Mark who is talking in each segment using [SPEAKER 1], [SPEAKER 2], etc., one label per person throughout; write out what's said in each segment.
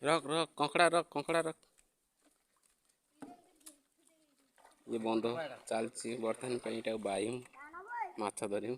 [SPEAKER 1] रख रख कंकड़ा रख ये बंद चलती बर्तमान बाहम माछ धरम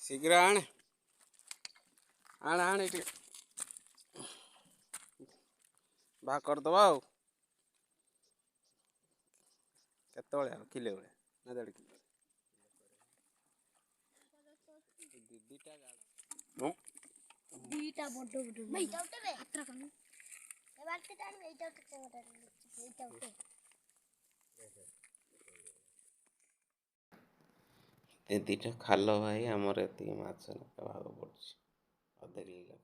[SPEAKER 1] शीघ्र आण आण आण ये बाग करदे किले ना 1.5 किलो
[SPEAKER 2] दीटा बड़ बड़ एटा उठे हातरा कनु ए बाल्टी टाइम एटा उठे
[SPEAKER 1] दीटा खाल भाई आमर एति माछ भाग पड़े अधे किलो।